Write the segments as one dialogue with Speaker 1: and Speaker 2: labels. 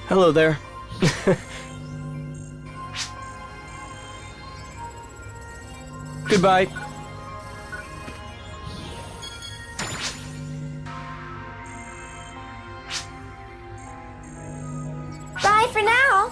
Speaker 1: Hello there. Goodbye.
Speaker 2: Bye for now.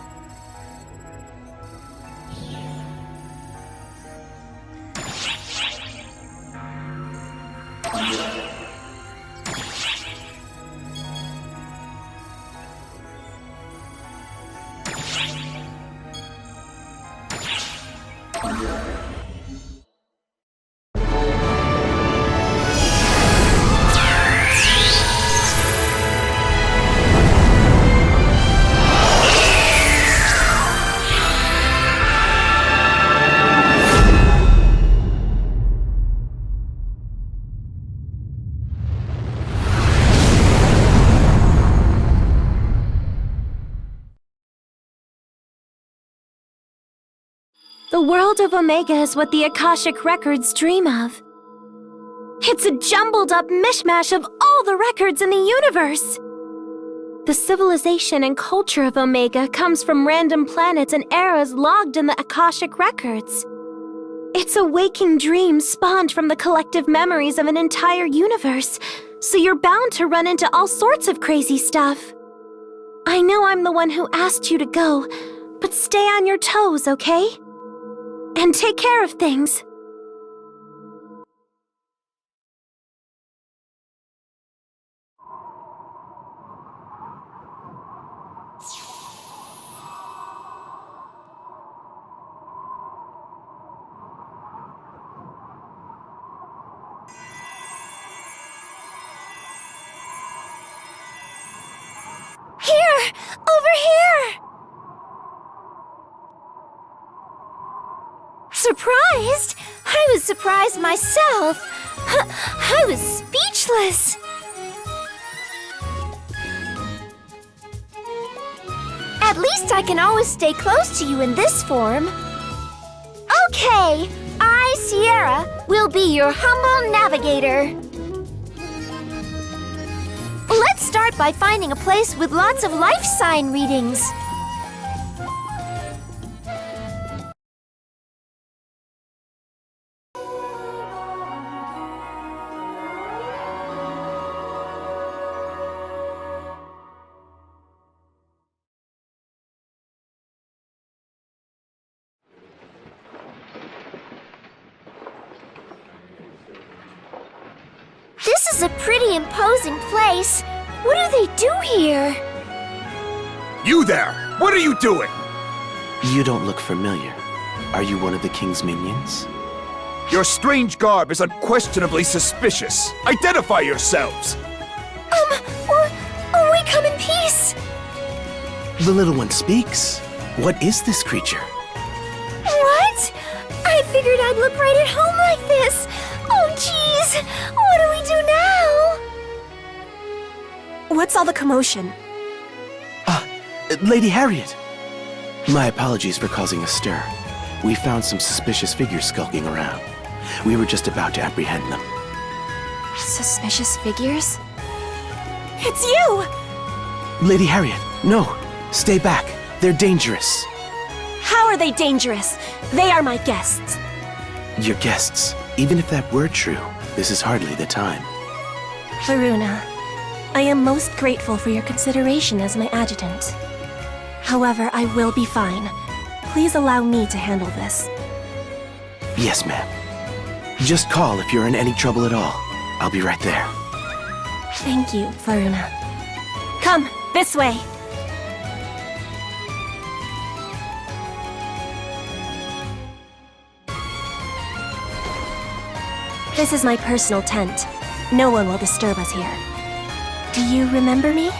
Speaker 3: The world of Omega is what the Akashic Records dream of. It's a jumbled up mishmash of all the records in the universe. The civilization and culture of Omega comes from random planets and eras logged in the Akashic Records. It's a waking dream spawned from the collective memories of an entire universe, so you're bound to run into all sorts of crazy stuff. I know I'm the one who asked you to go, but stay on your toes, okay? And take care of things. Here! Over here! Surprised? I was surprised myself. I was speechless.
Speaker 2: At least I can always stay close to you in this form. Okay, I, Sierra, will be your humble navigator. Let's start by finding a place with lots of life sign readings. This is a pretty imposing place. What do they do here?
Speaker 4: You there! What are you doing?
Speaker 5: You don't look familiar. Are you one of the king's minions?
Speaker 4: Your strange garb is unquestionably suspicious. Identify yourselves!
Speaker 2: We come in peace.
Speaker 5: The little one speaks. What is this creature?
Speaker 2: What? I figured I'd look right at home like this. Oh, jeez. What do we do now?
Speaker 3: What's all the commotion?
Speaker 5: Lady Harriet! My apologies for causing a stir. We found some suspicious figures skulking around. We were just about to apprehend them.
Speaker 3: Suspicious figures? It's you!
Speaker 5: Lady Harriet, no! Stay back. They're dangerous.
Speaker 3: How are they dangerous? They are my guests.
Speaker 5: Your guests. Even if that were true, this is hardly the time.
Speaker 3: Varuna, I am most grateful for your consideration as my adjutant. However, I will be fine. Please allow me to handle this.
Speaker 5: Yes, ma'am. Just call if you're in any trouble at all. I'll be right there.
Speaker 3: Thank you, Varuna. Come, this way. This is my personal tent. No one will disturb us here. Do you remember me?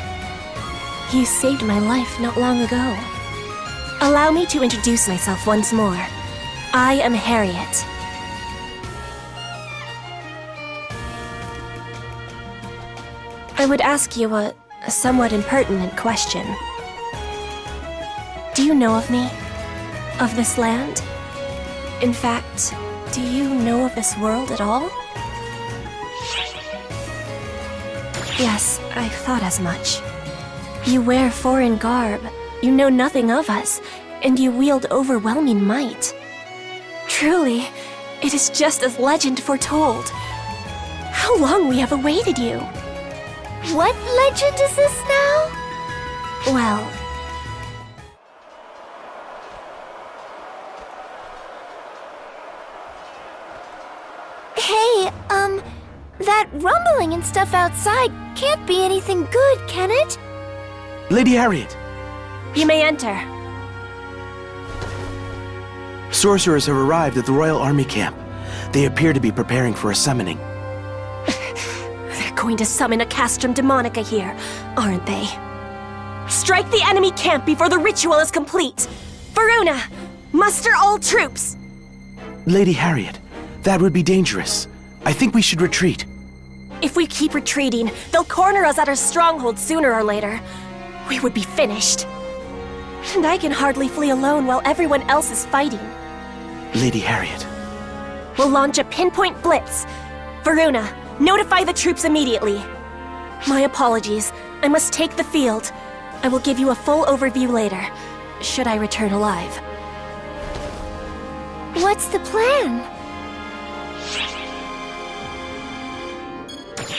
Speaker 3: You saved my life not long ago. Allow me to introduce myself once more. I am Harriet. I would ask you a somewhat impertinent question. Do you know of me? Of this land? In fact, do you know of this world at all? Yes, I thought as much. You wear foreign garb, you know nothing of us, and you wield overwhelming might. Truly, it is just as legend foretold. How long we have awaited you.
Speaker 2: What legend is this now?
Speaker 3: Well,
Speaker 2: Hey, that rumbling and stuff outside can't be anything good, can it?
Speaker 5: Lady Harriet,
Speaker 3: you may enter.
Speaker 5: sorcerers have arrived at the Royal Army camp. They appear to be preparing for a summoning.
Speaker 3: They're going to summon a Castrum Demonica here, aren't they? Strike the enemy camp before the ritual is complete! Varuna, muster all troops!
Speaker 5: Lady Harriet, that would be dangerous. I think we should retreat.
Speaker 3: If we keep retreating, they'll corner us at our stronghold sooner or later. We would be finished. And I can hardly flee alone while everyone else is fighting.
Speaker 5: Lady Harriet.
Speaker 3: We'll launch a pinpoint blitz. Varuna, notify the troops immediately. My apologies. I must take the field. I will give you a full overview later, should I return alive.
Speaker 2: What's the plan?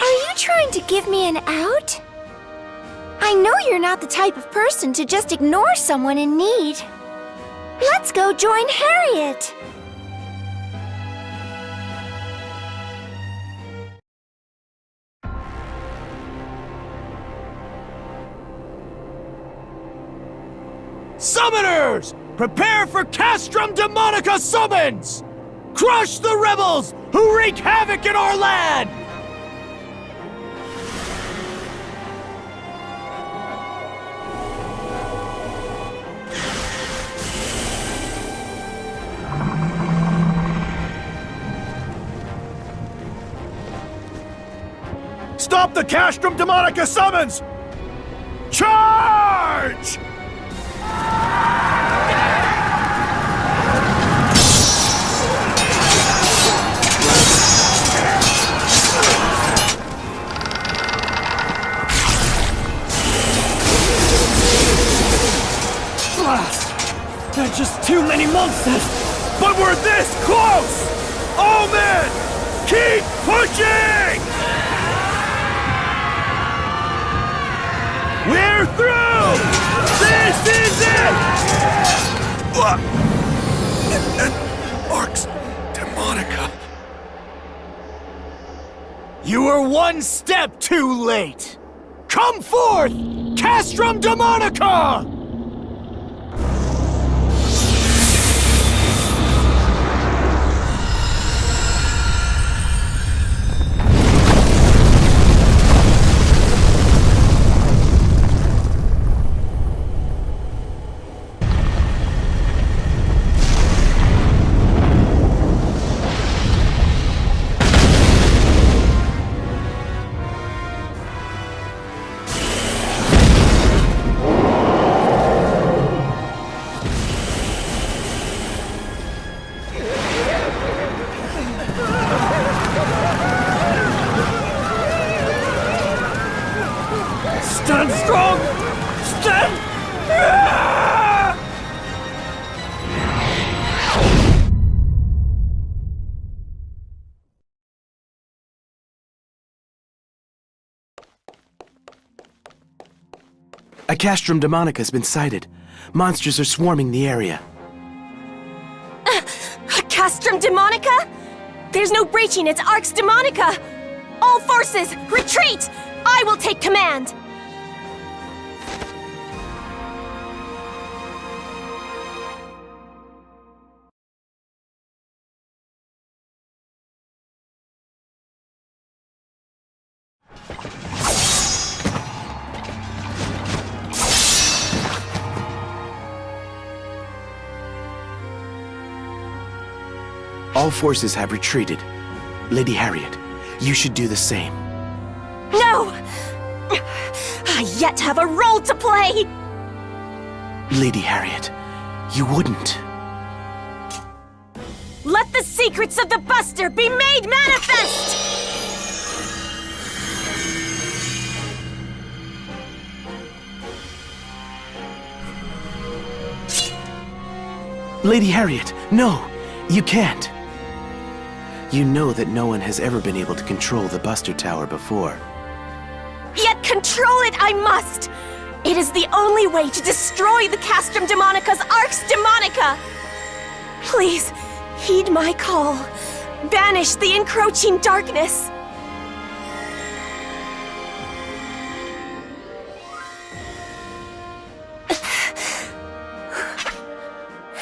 Speaker 2: Are you trying to give me an out? I know you're not the type of person to just ignore someone in need. Let's go join Harriet!
Speaker 4: Summoners! Prepare for Castrum Demonica summons! Crush the rebels who wreak havoc in our land! Stop the Castrum Demonica summons! Charge! There are just too many monsters! But we're this close! All men, keep pushing! We're through! This is it! Arx Demonica. You were one step too late! Come forth, Castrum Demonica! Stand strong! Stand!
Speaker 5: A Castrum Demonica has been sighted. Monsters are swarming the area.
Speaker 3: A Castrum Demonica? There's no breaching, it's Arx Demonica! All forces, retreat! I will take command!
Speaker 5: All forces have retreated. Lady Harriet, you should do the same.
Speaker 3: No! I yet have a role to play!
Speaker 5: Lady Harriet, you wouldn't.
Speaker 3: Let the secrets of the Buster be made manifest!
Speaker 5: Lady Harriet, no! You can't! You know that no one has ever been able to control the Buster Tower before.
Speaker 3: Yet control it I must! It is the only way to destroy the Castrum Demonica's Arx Demonica! Please, heed my call. Banish the encroaching darkness!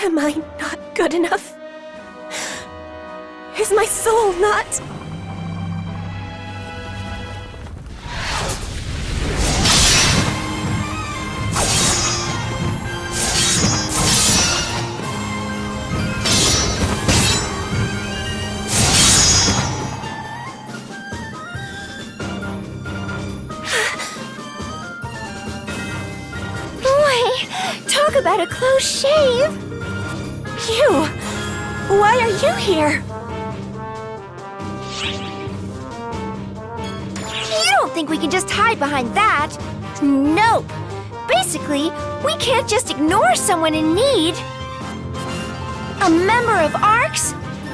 Speaker 3: Am I not good enough? Is my soul not...
Speaker 2: Talk about a close shave!
Speaker 3: You! Why are you here?
Speaker 2: You don't think we can just hide behind that? Nope! Basically, we can't just ignore someone in need. A member of ARX?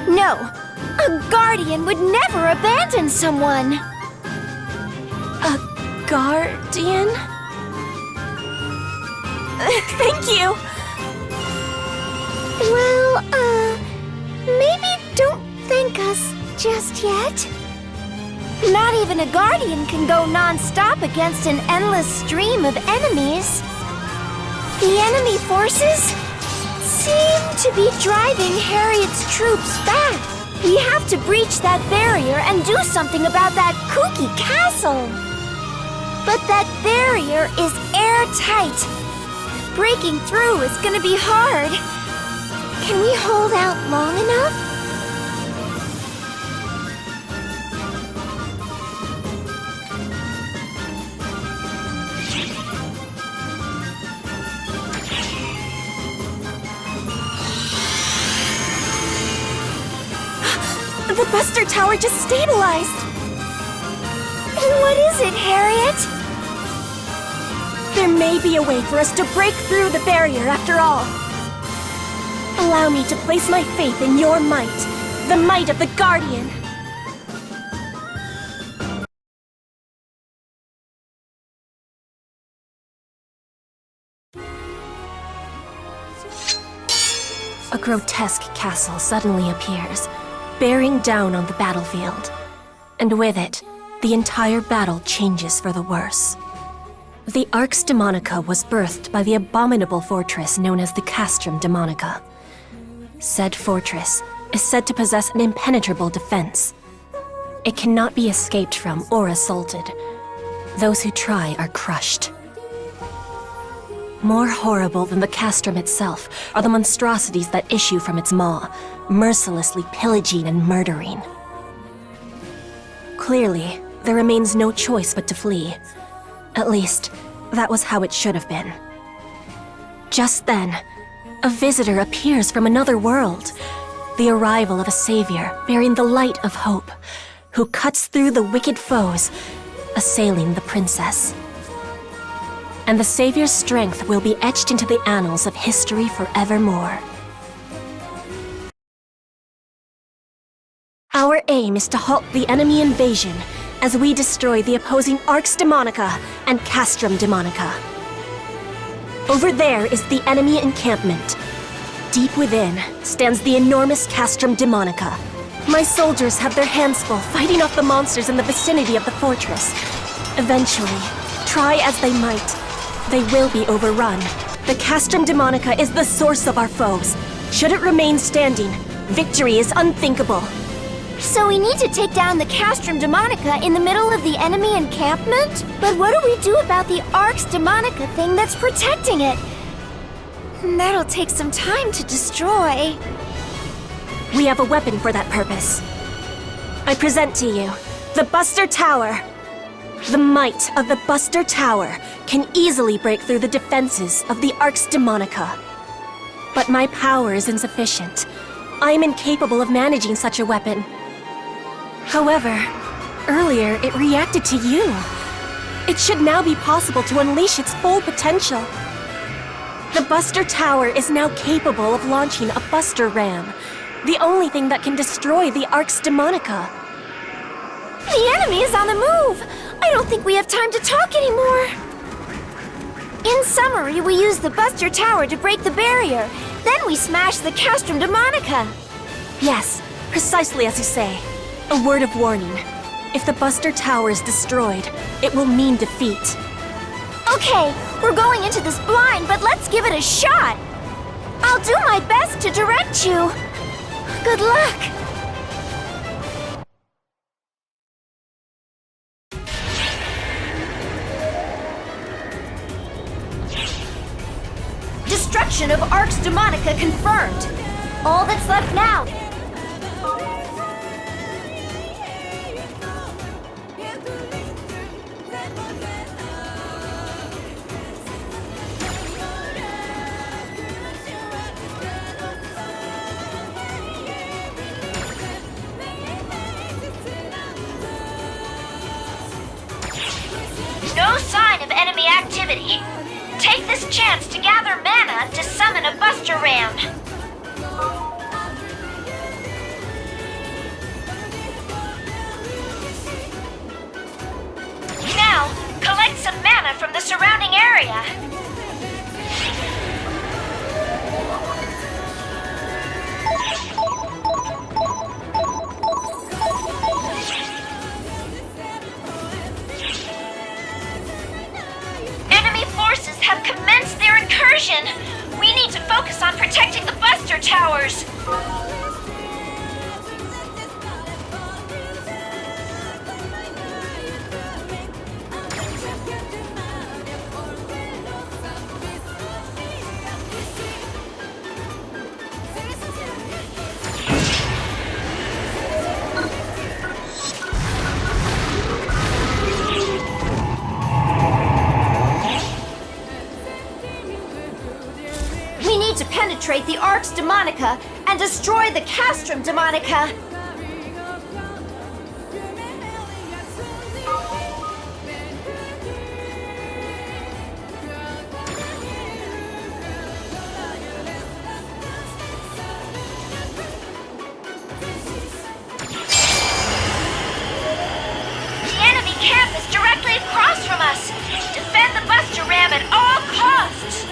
Speaker 2: No, a guardian would never abandon someone.
Speaker 3: A guardian? Thank you!
Speaker 2: Well, maybe don't thank us just yet. Not even a guardian can go non-stop against an endless stream of enemies. The enemy forces seem to be driving Harriet's troops back. We have to breach that barrier and do something about that kooky castle. But that barrier is airtight. Breaking through is gonna be hard. Can we hold out long enough?
Speaker 3: The Buster Tower just stabilized!
Speaker 2: What is it, Harriet?
Speaker 3: There may be a way for us to break through the barrier after all. Allow me to place my faith in your might, the might of the Guardian. A grotesque castle suddenly appears, bearing down on the battlefield. And with it, the entire battle changes for the worse. The Arx Demonica was birthed by the abominable fortress known as the Castrum Demonica. Said fortress is said to possess an impenetrable defense. It cannot be escaped from or assaulted. Those who try are crushed. More horrible than the castrum itself are the monstrosities that issue from its maw, mercilessly pillaging and murdering. Clearly, there remains no choice but to flee. At least, that was how it should have been. Just then, a visitor appears from another world. The arrival of a savior bearing the light of hope, who cuts through the wicked foes, assailing the princess. And the savior's strength will be etched into the annals of history forevermore. Our aim is to halt the enemy invasion as we destroy the opposing Arx Demonica and Castrum Demonica. Over there is the enemy encampment. Deep within stands the enormous Castrum Demonica. My soldiers have their hands full fighting off the monsters in the vicinity of the fortress. Eventually, try as they might, they will be overrun. The Castrum Demonica is the source of our foes. Should it remain standing, victory is unthinkable.
Speaker 2: So we need to take down the Castrum Demonica in the middle of the enemy encampment? But what do we do about the Arx Demonica thing that's protecting it? That'll take some time to destroy.
Speaker 3: We have a weapon for that purpose. I present to you the Buster Tower. The might of the Buster Tower can easily break through the defenses of the Arx Demonica. But my power is insufficient. I am incapable of managing such a weapon. However, earlier it reacted to you. It should now be possible to unleash its full potential. The Buster Tower is now capable of launching a Buster Ram, the only thing that can destroy the Arx Demonica.
Speaker 2: The enemy is on the move! I don't think we have time to talk anymore! In summary, we use the Buster Tower to break the barrier. Then we smash the Castrum Demonica.
Speaker 3: Yes, precisely as you say. A word of warning. If the Buster Tower is destroyed, it will mean defeat.
Speaker 2: Okay, we're going into this blind, but let's give it a shot! I'll do my best to direct you. Good luck! Destruction of Arx Demonica confirmed. All that's left now. No sign of enemy activity. Take this chance to gather mana to summon a Buster Ram. Now, collect some mana from the surrounding area. Enemy forces have commenced their incursion. We need to focus on protecting the Buster Towers. We need to penetrate the Arx Demonica and destroy the Castrum Demonica. The enemy camp is directly across from us. Defend the Buster Ram at all costs.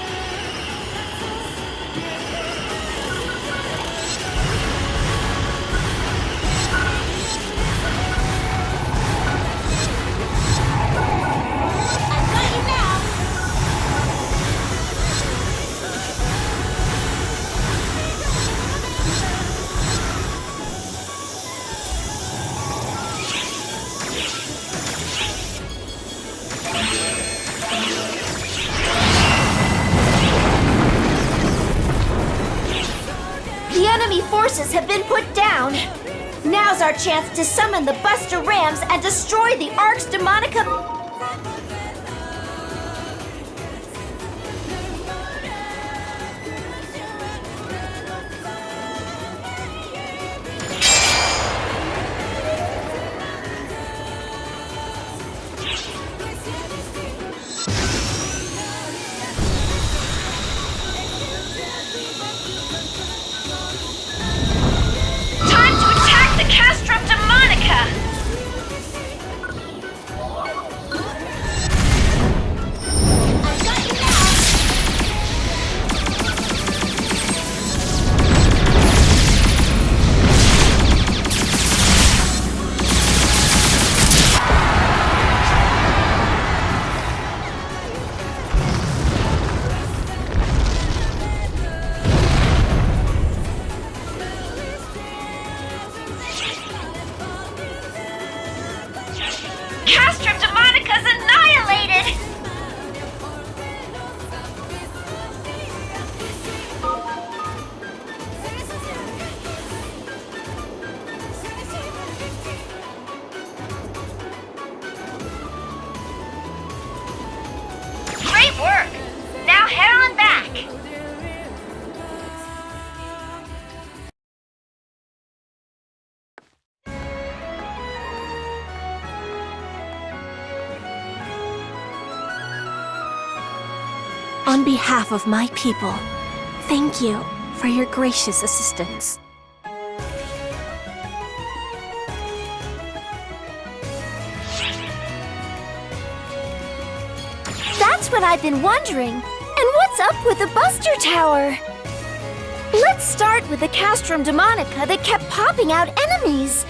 Speaker 2: The enemy forces have been put down. Now's our chance to summon the Buster Rams and destroy the Arx Demonica. Time to attack the Castrum Demonica! Castrum Demonica's annihilated! Great work! Now head on back!
Speaker 3: On On behalf of my people, thank you for your gracious assistance.
Speaker 2: That's what I've been wondering. And what's up with the Buster Tower? Let's start with the Castrum Demonica that kept popping out enemies.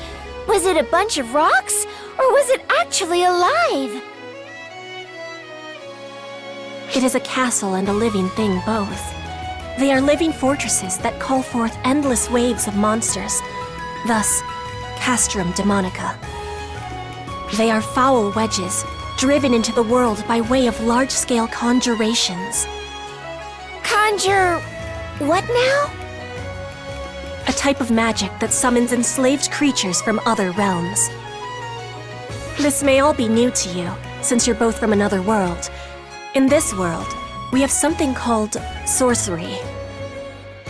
Speaker 2: Was it a bunch of rocks, or was it actually alive?
Speaker 3: It is a castle and a living thing both. They are living fortresses that call forth endless waves of monsters, thus, Castrum Demonica. They are foul wedges, driven into the world by way of large-scale conjurations.
Speaker 2: Conjure... what now?
Speaker 3: A type of magic that summons enslaved creatures from other realms. This may all be new to you, since you're both from another world. In this world, we have something called sorcery.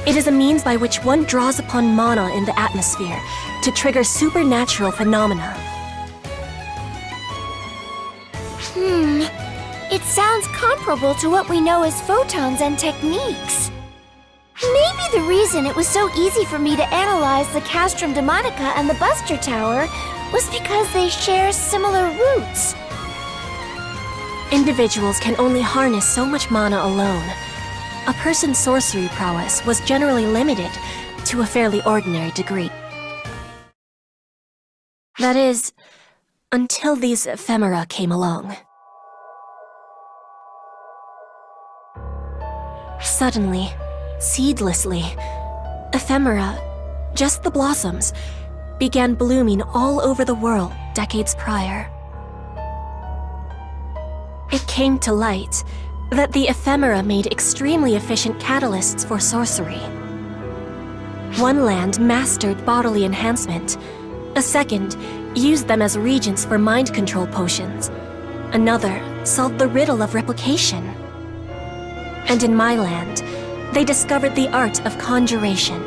Speaker 3: It is a means by which one draws upon mana in the atmosphere to trigger supernatural phenomena.
Speaker 2: It sounds comparable to what we know as photons and techniques. Maybe the reason it was so easy for me to analyze the Castrum Demonica and the Buster Tower was because they share similar roots.
Speaker 3: Individuals can only harness so much mana alone. A person's sorcery prowess was generally limited to a fairly ordinary degree. That is, until these ephemera came along. Suddenly, seedlessly, ephemera, just the blossoms, began blooming all over the world decades prior. It came to light that the ephemera made extremely efficient catalysts for sorcery. One land mastered bodily enhancement. A second used them as regents for mind control potions. Another solved the riddle of replication. And in my land, they discovered the art of conjuration.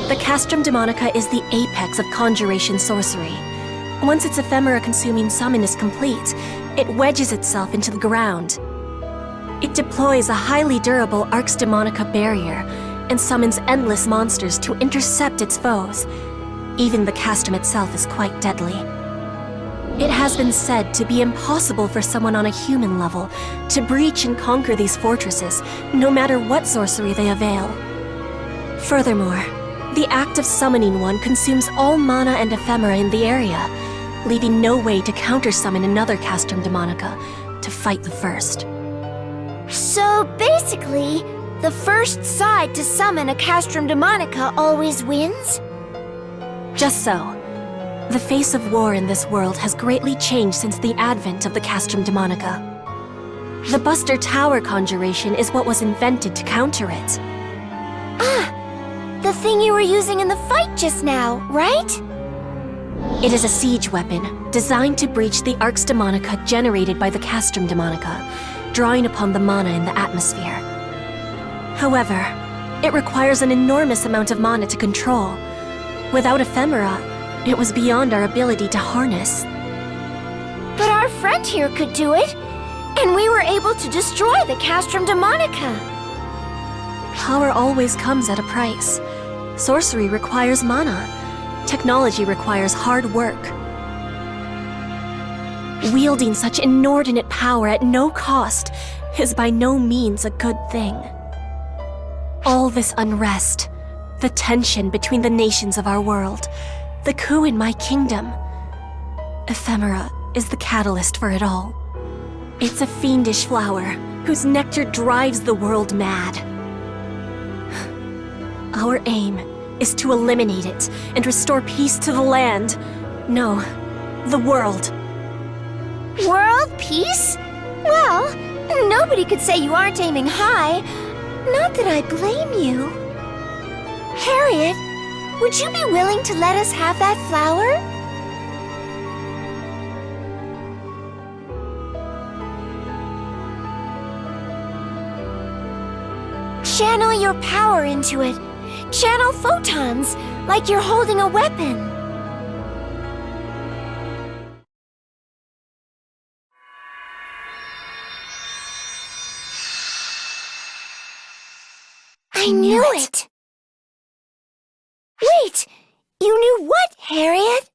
Speaker 3: The Castrum Demonica is the apex of conjuration sorcery. Once its ephemera-consuming summon is complete, it wedges itself into the ground. It deploys a highly durable Arx Demonica barrier and summons endless monsters to intercept its foes. Even the castrum itself is quite deadly. It has been said to be impossible for someone on a human level to breach and conquer these fortresses, no matter what sorcery they avail. Furthermore, the act of summoning one consumes all mana and ephemera in the area, leaving no way to counter-summon another Castrum Demonica to fight the first.
Speaker 2: So basically, the first side to summon a Castrum Demonica always wins?
Speaker 3: Just so. The face of war in this world has greatly changed since the advent of the Castrum Demonica. The Buster Tower conjuration is what was invented to counter it.
Speaker 2: The thing you were using in the fight just now, right?
Speaker 3: It is a siege weapon, designed to breach the Arx Demonica generated by the Castrum Demonica, drawing upon the mana in the atmosphere. However, it requires an enormous amount of mana to control. Without ephemera, it was beyond our ability to harness.
Speaker 2: But our friend here could do it, and we were able to destroy the Castrum Demonica.
Speaker 3: Power always comes at a price. Sorcery requires mana. Technology requires hard work. Wielding such inordinate power at no cost is by no means a good thing. All this unrest, the tension between the nations of our world, the coup in my kingdom. Ephemera is the catalyst for it all. It's a fiendish flower whose nectar drives the world mad. Our aim is to eliminate it and restore peace to the land. No, the world.
Speaker 2: World peace? Well, nobody could say you aren't aiming high. Not that I blame you. Harriet, would you be willing to let us have that flower? Channel your power into it. Channel photons, like you're holding a weapon. I knew it! Wait! You knew what, Harriet?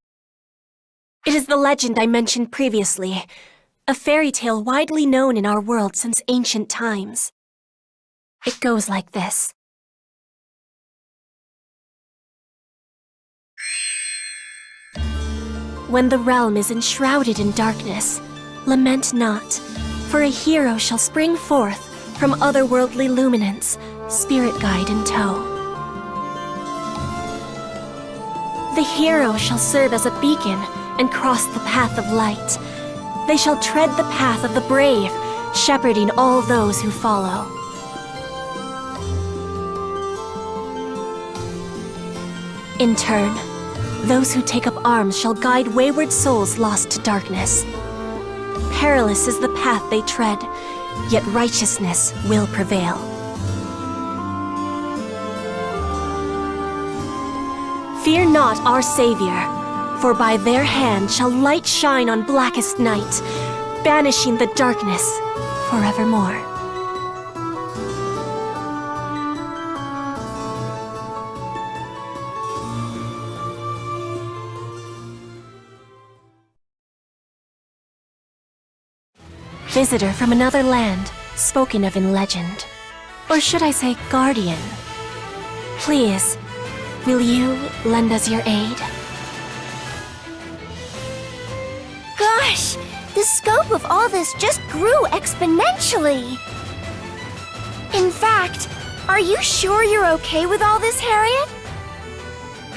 Speaker 3: It is the legend I mentioned previously, a fairy tale widely known in our world since ancient times. It goes like this. When the realm is enshrouded in darkness, lament not, for a hero shall spring forth from otherworldly luminance, spirit guide in tow. The hero shall serve as a beacon and cross the path of light. They shall tread the path of the brave, shepherding all those who follow. In turn, those who take up arms shall guide wayward souls lost to darkness. Perilous is the path they tread, yet righteousness will prevail. Fear not our Savior, for by their hand shall light shine on blackest night, banishing the darkness forevermore. Visitor from another land, spoken of in legend. Or should I say guardian? Please, will you lend us your aid?
Speaker 2: Gosh, the scope of all this just grew exponentially. In fact, are you sure you're okay with all this, Harriet?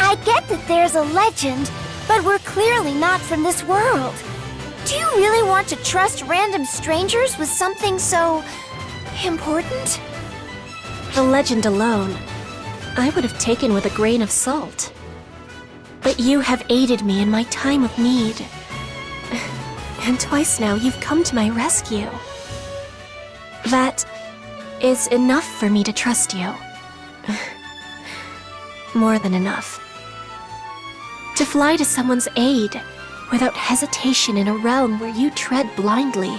Speaker 2: I get that there's a legend, but we're clearly not from this world. Do you really want to trust random strangers with something so important?
Speaker 3: The legend alone, I would have taken with a grain of salt. But you have aided me in my time of need. And twice now you've come to my rescue. That is enough for me to trust you. More than enough. To fly to someone's aid without hesitation in a realm where you tread blindly,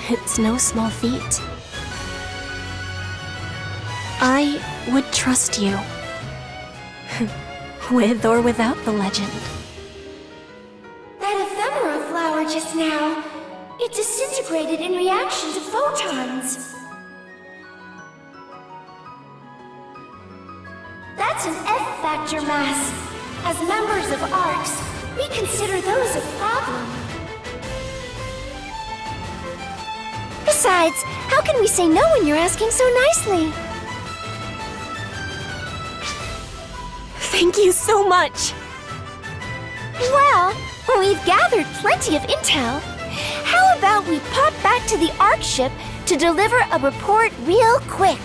Speaker 3: it's no small feat. I would trust you, with or without the legend.
Speaker 2: That ephemera flower just now, it disintegrated in reaction to photons. That's an F-factor mass. As members of ARCS, we consider those a problem. Besides, how can we say no when you're asking so nicely?
Speaker 3: Thank you so much!
Speaker 2: Well, we've gathered plenty of intel. How about we pop back to the ARC ship to deliver a report real quick?